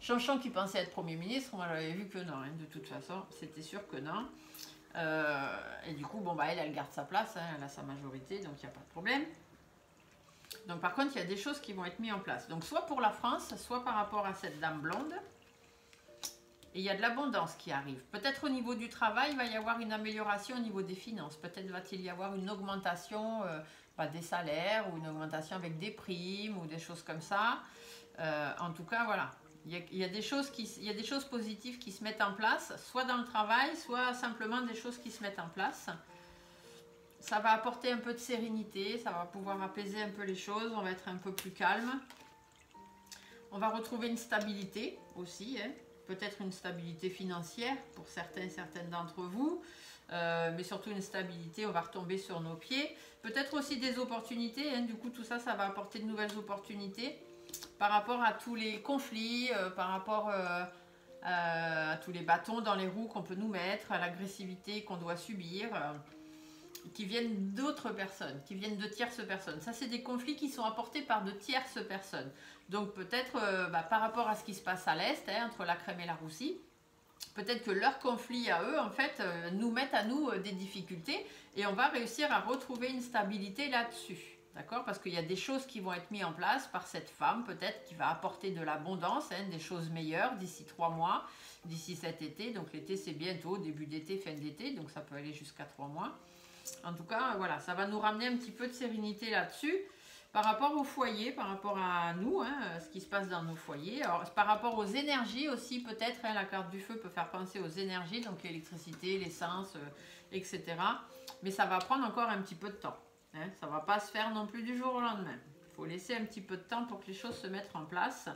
Chanchon qui pensait être Premier ministre, moi, j'avais vu que non, hein, de toute façon, c'était sûr que non. Et du coup, elle garde sa place, hein, elle a sa majorité, donc il n'y a pas de problème. Donc, par contre, il y a des choses qui vont être mises en place. Donc, soit pour la France, soit par rapport à cette dame blonde. Et il y a de l'abondance qui arrive. Peut-être au niveau du travail, il va y avoir une amélioration au niveau des finances. Peut-être va-t-il y avoir une augmentation des salaires ou une augmentation avec des primes ou des choses comme ça. En tout cas, voilà. Il y a des choses positives qui se mettent en place, soit dans le travail, soit simplement des choses qui se mettent en place. Ça va apporter un peu de sérénité, ça va pouvoir apaiser un peu les choses, on va être un peu plus calme. On va retrouver une stabilité aussi, hein. Peut-être une stabilité financière pour certains et certaines d'entre vous, mais surtout une stabilité, on va retomber sur nos pieds. Peut-être aussi des opportunités, hein. Du coup tout ça, ça va apporter de nouvelles opportunités par rapport à tous les conflits, par rapport à tous les bâtons dans les roues qu'on peut nous mettre, à l'agressivité qu'on doit subir. Qui viennent d'autres personnes, qui viennent de tierces personnes. Ça, c'est des conflits qui sont apportés par de tierces personnes. Donc peut-être par rapport à ce qui se passe à l'Est, hein, entre la Crème et la Roussie, peut-être que leurs conflits à eux, en fait, nous mettent à nous des difficultés et on va réussir à retrouver une stabilité là-dessus. D'accord? Parce qu'il y a des choses qui vont être mises en place par cette femme, peut-être, qui va apporter de l'abondance, hein, des choses meilleures d'ici 3 mois, d'ici cet été. Donc l'été, c'est bientôt, début d'été, fin d'été, donc ça peut aller jusqu'à 3 mois. En tout cas, voilà, ça va nous ramener un petit peu de sérénité là-dessus. Par rapport au foyer, par rapport à nous, hein, ce qui se passe dans nos foyers. Alors, par rapport aux énergies aussi, peut-être, hein, la carte du feu peut faire penser aux énergies, donc l'électricité, l'essence, etc. Mais ça va prendre encore un petit peu de temps. Hein. Ça ne va pas se faire non plus du jour au lendemain. Il faut laisser un petit peu de temps pour que les choses se mettent en place.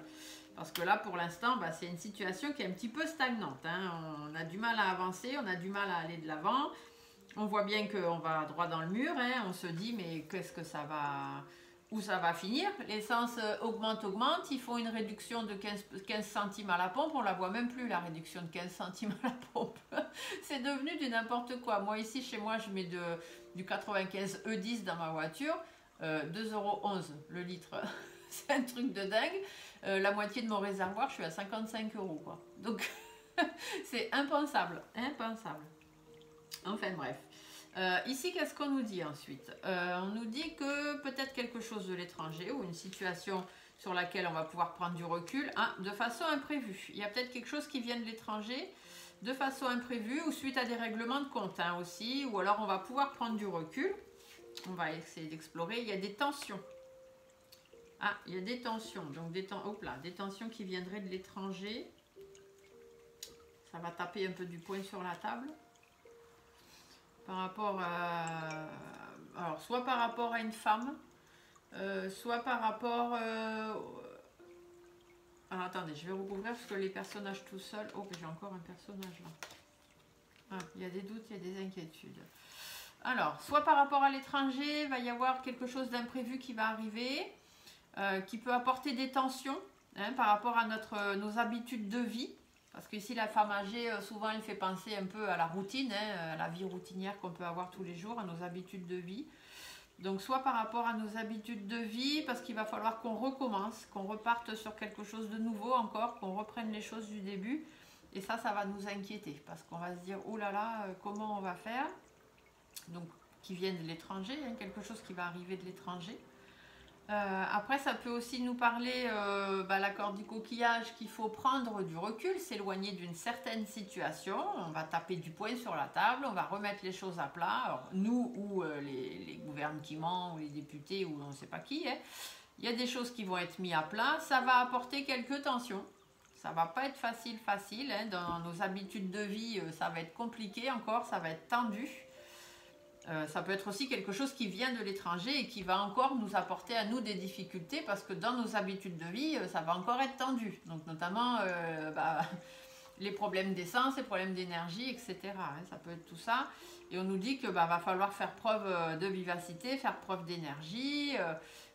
Parce que là, pour l'instant, c'est une situation qui est un petit peu stagnante. Hein. On a du mal à avancer, on a du mal à aller de l'avant. On voit bien qu'on va droit dans le mur, hein. On se dit mais qu'est-ce que ça va, où ça va finir? L'essence augmente, ils font une réduction de 15 centimes à la pompe, on la voit même plus la réduction de 15 centimes à la pompe. C'est devenu du n'importe quoi. Moi ici, chez moi, je mets du 95 E10 dans ma voiture, 2,11 € le litre. C'est un truc de dingue. La moitié de mon réservoir, je suis à 55 € quoi. Donc c'est impensable, impensable. Enfin bref. Ici, qu'est-ce qu'on nous dit ensuite? On nous dit que peut-être quelque chose de l'étranger ou une situation sur laquelle on va pouvoir prendre du recul de façon imprévue. Il y a peut-être quelque chose qui vient de l'étranger de façon imprévue ou suite à des règlements de compte aussi, ou alors on va pouvoir prendre du recul. On va essayer d'explorer. Il y a des tensions. Il y a des tensions. Donc des tensions qui viendraient de l'étranger. Ça va taper un peu du poing sur la table. Par rapport à... Alors, soit par rapport à une femme, soit par rapport... Alors, attendez, je vais recouvrir parce que les personnages tout seuls... Oh, j'ai encore un personnage là. Il y a des doutes, il y a des inquiétudes. Alors, soit par rapport à l'étranger, il va y avoir quelque chose d'imprévu qui va arriver, qui peut apporter des tensions par rapport à nos habitudes de vie. Parce qu'ici, la femme âgée, souvent, elle fait penser un peu à la routine, à la vie routinière qu'on peut avoir tous les jours, à nos habitudes de vie. Donc, soit par rapport à nos habitudes de vie, parce qu'il va falloir qu'on recommence, qu'on reparte sur quelque chose de nouveau encore, qu'on reprenne les choses du début. Et ça va nous inquiéter, parce qu'on va se dire, oh là là, comment on va faire? Donc, qui vient de l'étranger, quelque chose qui va arriver de l'étranger. Après, ça peut aussi nous parler, l'accord du coquillage, qu'il faut prendre du recul, s'éloigner d'une certaine situation. On va taper du poing sur la table, on va remettre les choses à plat. Alors, nous ou les gouvernements ou les députés ou on ne sait pas qui, il y a des choses qui vont être mises à plat. Ça va apporter quelques tensions. Ça va pas être facile. Dans nos habitudes de vie, ça va être compliqué encore, ça va être tendu. Ça peut être aussi quelque chose qui vient de l'étranger et qui va encore nous apporter à nous des difficultés parce que dans nos habitudes de vie, ça va encore être tendu. Donc notamment les problèmes d'essence, les problèmes d'énergie, etc. Ça peut être tout ça. Et on nous dit que va falloir faire preuve de vivacité, faire preuve d'énergie,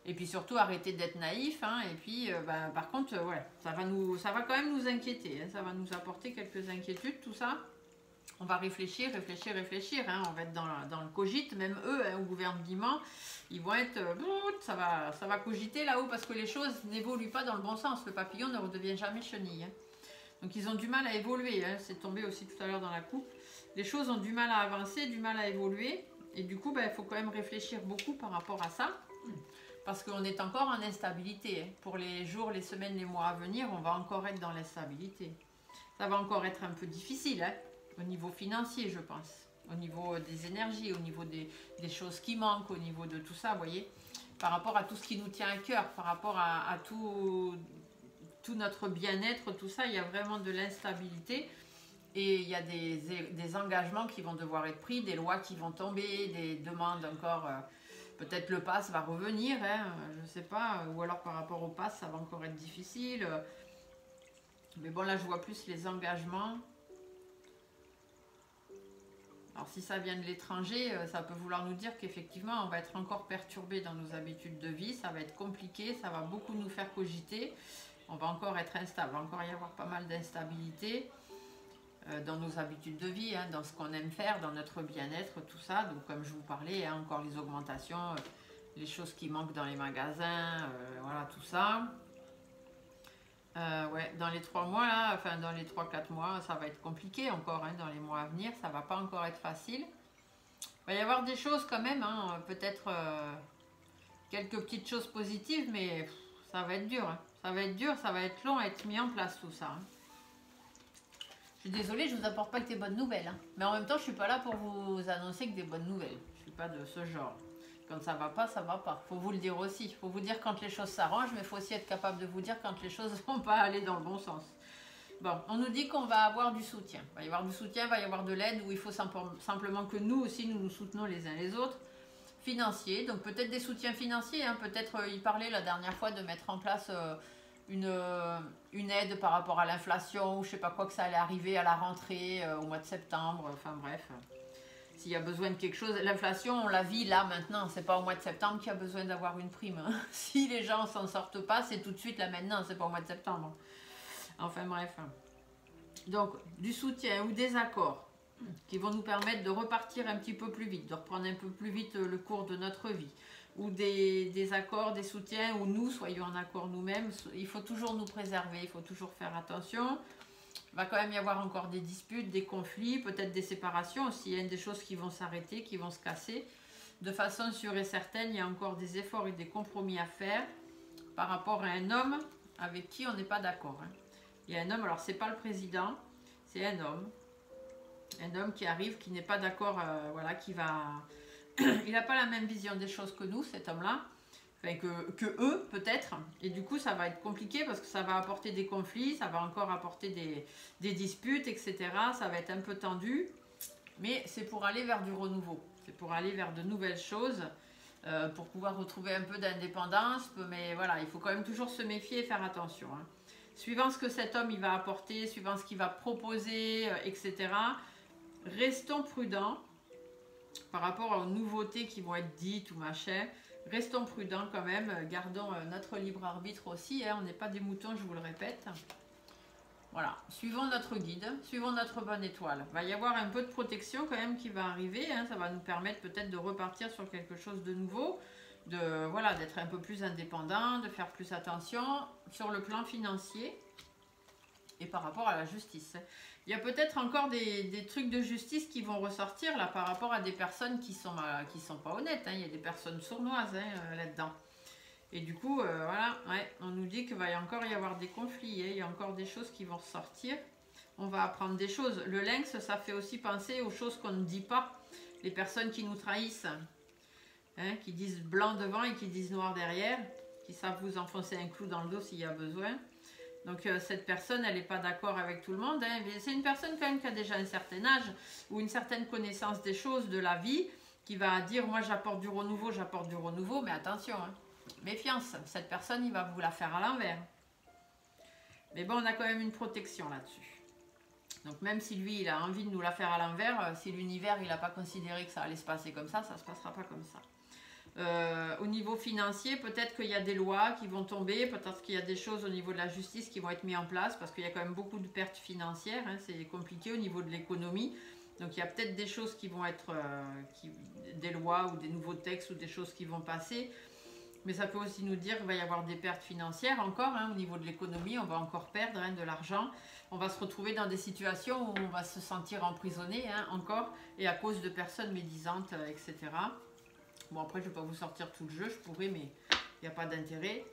et puis surtout arrêter d'être naïf. Et puis par contre, ça va quand même nous inquiéter. Ça va nous apporter quelques inquiétudes, tout ça. On va réfléchir. On va être dans le cogite, même eux, au gouvernement, ils vont être... ça va cogiter là-haut parce que les choses n'évoluent pas dans le bon sens. Le papillon ne redevient jamais chenille. Donc ils ont du mal à évoluer. C'est tombé aussi tout à l'heure dans la coupe. Les choses ont du mal à avancer, du mal à évoluer. Et du coup, il faut quand même réfléchir beaucoup par rapport à ça. Parce qu'on est encore en instabilité. Pour les jours, les semaines, les mois à venir, on va encore être dans l'instabilité. Ça va encore être un peu difficile, hein, au niveau financier, je pense. Au niveau des énergies, au niveau des choses qui manquent, au niveau de tout ça, vous voyez. Par rapport à tout ce qui nous tient à cœur, par rapport à tout notre bien-être, tout ça, il y a vraiment de l'instabilité. Et il y a des engagements qui vont devoir être pris, des lois qui vont tomber, des demandes encore. Peut-être le pass va revenir, hein, je ne sais pas. Ou alors par rapport au pass, ça va encore être difficile. Mais bon, là, je vois plus les engagements. Alors, si ça vient de l'étranger, ça peut vouloir nous dire qu'effectivement, on va être encore perturbé dans nos habitudes de vie. Ça va être compliqué, ça va beaucoup nous faire cogiter. On va encore être instable, il va encore y avoir pas mal d'instabilité. Dans nos habitudes de vie, hein, dans ce qu'on aime faire, dans notre bien-être, tout ça. Donc comme je vous parlais, hein, encore les augmentations, les choses qui manquent dans les magasins, voilà, tout ça. Ouais, dans les 3 mois, là, enfin dans les 3-4 mois, ça va être compliqué encore, hein, dans les mois à venir, ça va pas encore être facile. Il va y avoir des choses quand même, hein, peut-être quelques petites choses positives, mais ça va être dur. Hein. Ça va être dur, ça va être long à être mis en place tout ça. Hein. Je suis désolée, je vous apporte pas que des bonnes nouvelles. Hein. Mais en même temps, je suis pas là pour vous annoncer que des bonnes nouvelles. Je suis pas de ce genre. Quand ça va pas, ça va pas. Faut vous le dire aussi. Faut vous dire quand les choses s'arrangent, mais il faut aussi être capable de vous dire quand les choses vont pas aller dans le bon sens. Bon, on nous dit qu'on va avoir du soutien. Il va y avoir du soutien, il va y avoir de l'aide, où il faut simplement que nous aussi, nous nous soutenons les uns les autres. Financier, donc peut-être des soutiens financiers. Hein. Peut-être, il parlait la dernière fois de mettre en place... une aide par rapport à l'inflation ou je sais pas quoi, que ça allait arriver à la rentrée au mois de septembre, enfin bref, s'il y a besoin de quelque chose, l'inflation on la vit là maintenant, c'est pas au mois de septembre qu'il y a besoin d'avoir une prime, hein. Si les gens s'en sortent pas, c'est tout de suite là maintenant, c'est pas au mois de septembre, enfin bref, donc du soutien ou des accords qui vont nous permettre de repartir un petit peu plus vite, de reprendre un peu plus vite le cours de notre vie, ou des accords, des soutiens, où nous soyons en accord nous-mêmes. Il faut toujours nous préserver, il faut toujours faire attention. Il va quand même y avoir encore des disputes, des conflits, peut-être des séparations aussi. Il y a des choses qui vont s'arrêter, qui vont se casser. De façon sûre et certaine, il y a encore des efforts et des compromis à faire par rapport à un homme avec qui on n'est pas d'accord. Hein. Il y a un homme, alors c'est pas le président, c'est un homme qui arrive, qui n'est pas d'accord, voilà, qui va... Il n'a pas la même vision des choses que nous, cet homme-là, enfin, que eux peut-être, et du coup ça va être compliqué parce que ça va apporter des conflits, ça va encore apporter des disputes, etc. Ça va être un peu tendu, mais c'est pour aller vers du renouveau, c'est pour aller vers de nouvelles choses, pour pouvoir retrouver un peu d'indépendance, mais voilà, il faut quand même toujours se méfier et faire attention. Hein. Suivant ce que cet homme il va apporter, suivant ce qu'il va proposer, etc., restons prudents. Par rapport aux nouveautés qui vont être dites ou machin, restons prudents quand même, gardons notre libre arbitre aussi, hein, on n'est pas des moutons, je vous le répète. Voilà, suivons notre guide, suivons notre bonne étoile. Il va y avoir un peu de protection quand même qui va arriver, hein, ça va nous permettre peut-être de repartir sur quelque chose de nouveau, voilà, d'être un peu plus indépendant, de faire plus attention sur le plan financier et par rapport à la justice. Il y a peut-être encore des trucs de justice qui vont ressortir là par rapport à des personnes qui sont pas honnêtes. Hein. Il y a des personnes sournoises là-dedans. Et du coup, voilà, ouais, on nous dit qu'il va encore y avoir des conflits. Hein. Il y a encore des choses qui vont ressortir. On va apprendre des choses. Le lynx, ça fait aussi penser aux choses qu'on ne dit pas. Les personnes qui nous trahissent, hein, qui disent blanc devant et qui disent noir derrière, qui savent vous enfoncer un clou dans le dos s'il y a besoin. Donc cette personne, elle n'est pas d'accord avec tout le monde. Hein. C'est une personne quand même qui a déjà un certain âge ou une certaine connaissance des choses, de la vie, qui va dire moi j'apporte du renouveau, mais attention, hein. Méfiance, cette personne il va vous la faire à l'envers. Mais bon, on a quand même une protection là-dessus. Donc même si lui il a envie de nous la faire à l'envers, si l'univers il n'a pas considéré que ça allait se passer comme ça ne se passera pas comme ça. Au niveau financier, peut-être qu'il y a des lois qui vont tomber, peut-être qu'il y a des choses au niveau de la justice qui vont être mises en place, parce qu'il y a quand même beaucoup de pertes financières, hein, c'est compliqué au niveau de l'économie, donc il y a peut-être des choses qui vont être, des lois ou des nouveaux textes ou des choses qui vont passer, mais ça peut aussi nous dire qu'il va y avoir des pertes financières encore, hein, au niveau de l'économie, on va encore perdre hein, de l'argent, on va se retrouver dans des situations où on va se sentir emprisonné hein, encore, et à cause de personnes médisantes, etc. Bon, après, je ne vais pas vous sortir tout le jeu, je pourrais, mais il n'y a pas d'intérêt.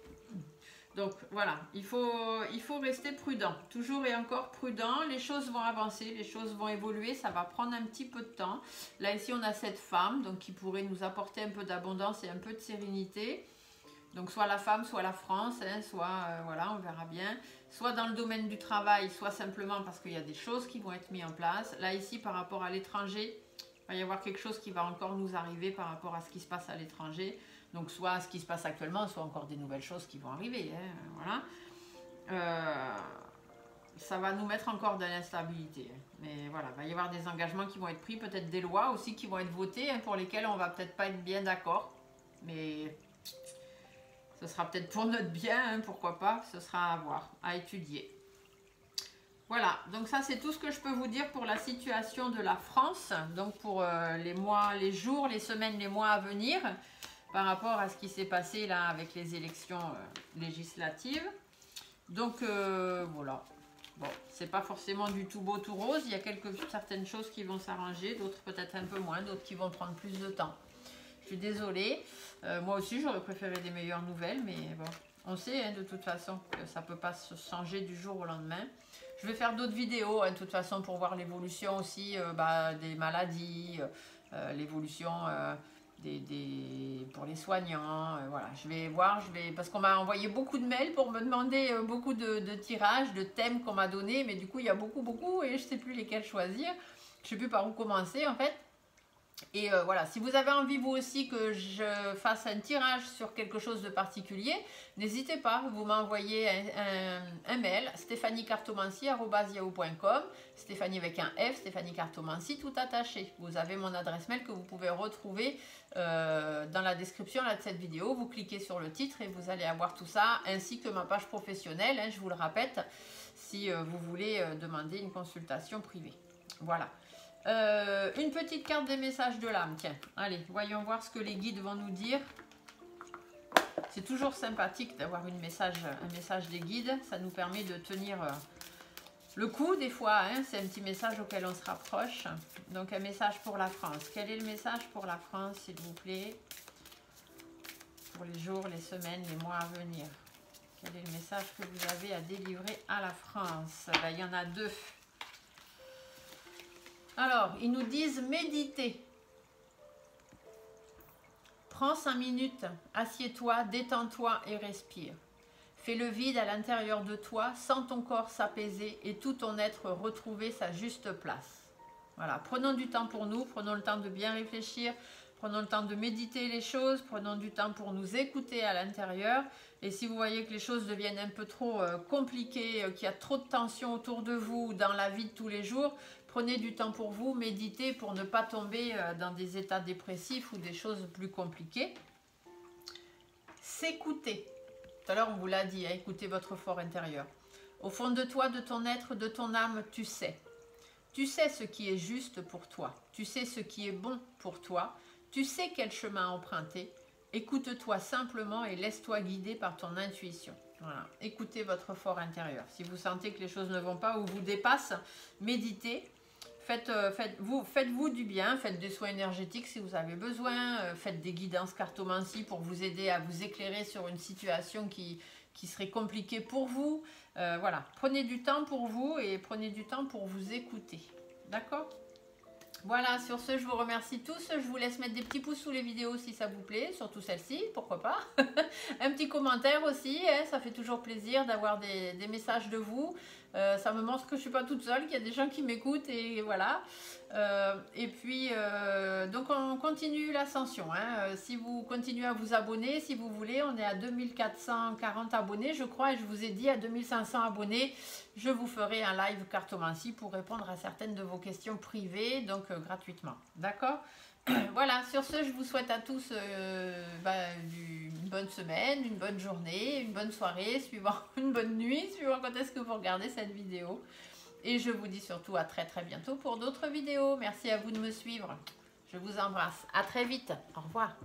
Donc voilà, il faut rester prudent, toujours et encore prudent. Les choses vont avancer, les choses vont évoluer, ça va prendre un petit peu de temps. Là ici on a cette femme donc qui pourrait nous apporter un peu d'abondance et un peu de sérénité. Donc soit la femme, soit la France, hein, soit voilà, on verra bien. Soit dans le domaine du travail, soit simplement parce qu'il y a des choses qui vont être mises en place. Là ici par rapport à l'étranger, il va y avoir quelque chose qui va encore nous arriver par rapport à ce qui se passe à l'étranger. Donc soit ce qui se passe actuellement, soit encore des nouvelles choses qui vont arriver. Hein, voilà. Ça va nous mettre encore de l'instabilité. Mais voilà, il va y avoir des engagements qui vont être pris, peut-être des lois aussi qui vont être votées, hein, pour lesquelles on va peut-être pas être bien d'accord. Mais ce sera peut-être pour notre bien, hein, pourquoi pas, ce sera à voir, à étudier. Voilà, donc ça c'est tout ce que je peux vous dire pour la situation de la France, donc pour les mois, les jours, les semaines, les mois à venir, par rapport à ce qui s'est passé là avec les élections législatives. Donc voilà, bon, c'est pas forcément du tout beau, tout rose, il y a certaines choses qui vont s'arranger, d'autres peut-être un peu moins, d'autres qui vont prendre plus de temps. Je suis désolée, moi aussi j'aurais préféré des meilleures nouvelles, mais bon, on sait hein, de toute façon que ça ne peut pas se changer du jour au lendemain. Je vais faire d'autres vidéos hein, de toute façon pour voir l'évolution aussi des maladies, l'évolution pour les soignants. Voilà, je vais voir, parce qu'on m'a envoyé beaucoup de mails pour me demander beaucoup de tirages, de thèmes qu'on m'a donné, mais du coup il y a beaucoup et je ne sais plus lesquels choisir. Je ne sais plus par où commencer en fait. Et voilà, si vous avez envie vous aussi que je fasse un tirage sur quelque chose de particulier, n'hésitez pas, vous m'envoyez un mail, stéphaniecartomancy@yahoo.com, Stéphanie avec un F, Stéphanie Cartomancy, tout attaché. Vous avez mon adresse mail que vous pouvez retrouver dans la description là, de cette vidéo. Vous cliquez sur le titre et vous allez avoir tout ça, ainsi que ma page professionnelle, hein, je vous le répète, si vous voulez demander une consultation privée. Voilà. Une petite carte des messages de l'âme, tiens, allez, voyons voir ce que les guides vont nous dire. C'est toujours sympathique d'avoir un message des guides, ça nous permet de tenir le coup des fois, hein, c'est un petit message auquel on se rapproche. Donc un message pour la France, quel est le message pour la France s'il vous plaît, pour les jours, les semaines, les mois à venir? Quel est le message que vous avez à délivrer à la France? Là, il y en a deux. Alors, ils nous disent méditer. Prends 5 minutes, assieds-toi, détends-toi et respire. Fais le vide à l'intérieur de toi, sens ton corps s'apaiser et tout ton être retrouver sa juste place. Voilà, prenons du temps pour nous, prenons le temps de bien réfléchir, prenons le temps de méditer les choses, prenons du temps pour nous écouter à l'intérieur. Et si vous voyez que les choses deviennent un peu trop compliquées, qu'il y a trop de tension autour de vous dans la vie de tous les jours, prenez du temps pour vous, méditez pour ne pas tomber dans des états dépressifs ou des choses plus compliquées. S'écouter. Tout à l'heure, on vous l'a dit, hein, écoutez votre fort intérieur. Au fond de toi, de ton être, de ton âme, tu sais. Tu sais ce qui est juste pour toi. Tu sais ce qui est bon pour toi. Tu sais quel chemin emprunter. Écoute-toi simplement et laisse-toi guider par ton intuition. Voilà. Écoutez votre fort intérieur. Si vous sentez que les choses ne vont pas ou vous dépassent, méditez. Faites-vous du bien, faites des soins énergétiques si vous avez besoin, faites des guidances cartomancie pour vous aider à vous éclairer sur une situation qui serait compliquée pour vous. Voilà, prenez du temps pour vous et prenez du temps pour vous écouter. D'accord ? Voilà, sur ce, je vous remercie tous. Je vous laisse mettre des petits pouces sous les vidéos si ça vous plaît, surtout celle-ci, pourquoi pas. Un petit commentaire aussi, hein, ça fait toujours plaisir d'avoir des messages de vous. Ça me montre que je ne suis pas toute seule, qu'il y a des gens qui m'écoutent et voilà. Et puis, donc on continue l'ascension. Hein. Si vous continuez à vous abonner, si vous voulez, on est à 2440 abonnés, je crois, et je vous ai dit à 2500 abonnés, je vous ferai un live cartomancie pour répondre à certaines de vos questions privées, donc gratuitement. D'accord ? Voilà, sur ce, je vous souhaite à tous une bonne semaine, une bonne journée, une bonne soirée, suivant une bonne nuit, suivant quand est-ce que vous regardez cette vidéo. Et je vous dis surtout à très très bientôt pour d'autres vidéos. Merci à vous de me suivre. Je vous embrasse. À très vite. Au revoir.